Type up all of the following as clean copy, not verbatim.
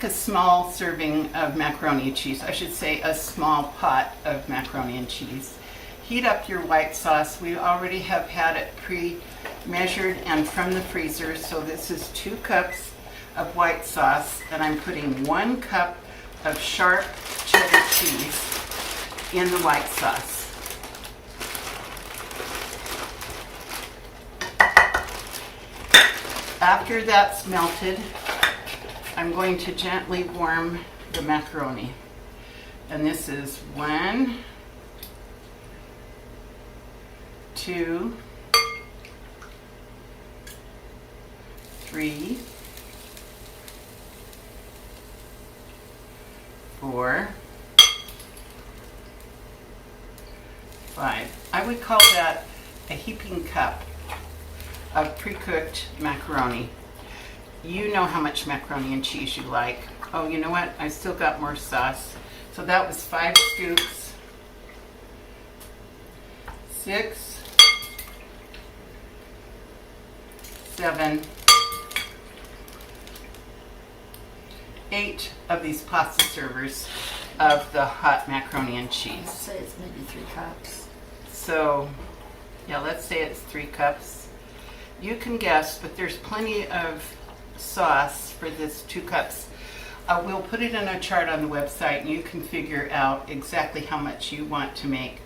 take a small serving of macaroni and cheese. I should say a small pot of macaroni and cheese. Heat up your white sauce. We already have had it pre-measured and from the freezer. So this is 2 cups of white sauce, and I'm putting 1 cup of sharp cheddar cheese in the white sauce. After that's melted, I'm going to gently warm the macaroni. And this is 1, 2, 3, 4, 5. I would call that a heaping cup of pre-cooked macaroni. You know how much macaroni and cheese you like. Oh, you know what? I still got more sauce. So that was 5 scoops, 6, 7, 8 of these pasta servers of the hot macaroni and I'd cheese. say it's maybe 3 cups. So, yeah, let's say it's 3 cups. You can guess, but there's plenty of sauce for this 2 cups. We'll put it in a chart on the website and you can figure out exactly how much you want to make.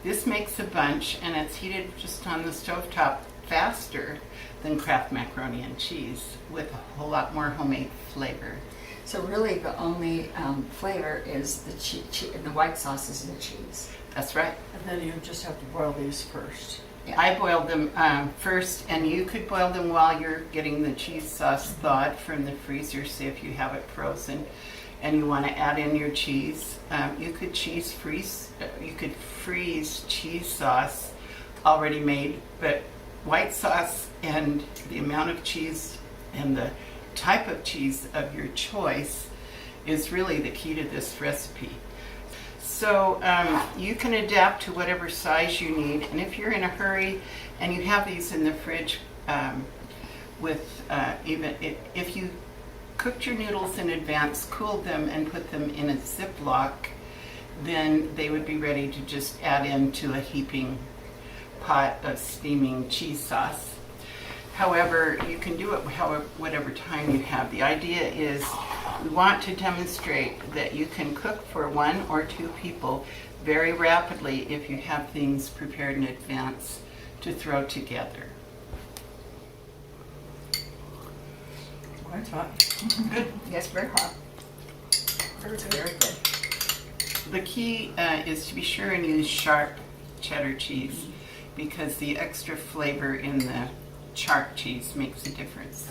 This makes a bunch and it's heated just on the stovetop faster than Kraft macaroni and cheese with a whole lot more homemade flavor. So really the only flavor is the white sauce is the cheese. That's right. And then you just have to boil these first. Yeah. I boiled them first, and you could boil them while you're getting the cheese sauce thawed from the freezer. See if you have it frozen, and you want to add in your cheese. You could freeze. You could freeze cheese sauce already made, but white sauce and the amount of cheese and the type of cheese of your choice is really the key to this recipe. So you can adapt to whatever size you need, and if you're in a hurry and you have these in the fridge if you cooked your noodles in advance, cooled them and put them in a Ziploc, then they would be ready to just add into a heaping pot of steaming cheese sauce. However, you can do it whatever time you have. The idea is we want to demonstrate that you can cook for 1 or 2 people very rapidly if you have things prepared in advance to throw together. Quite hot. Good. Yes, very hot. Very good. The key is to be sure and use sharp cheddar cheese because the extra flavor in the sharp cheese makes a difference.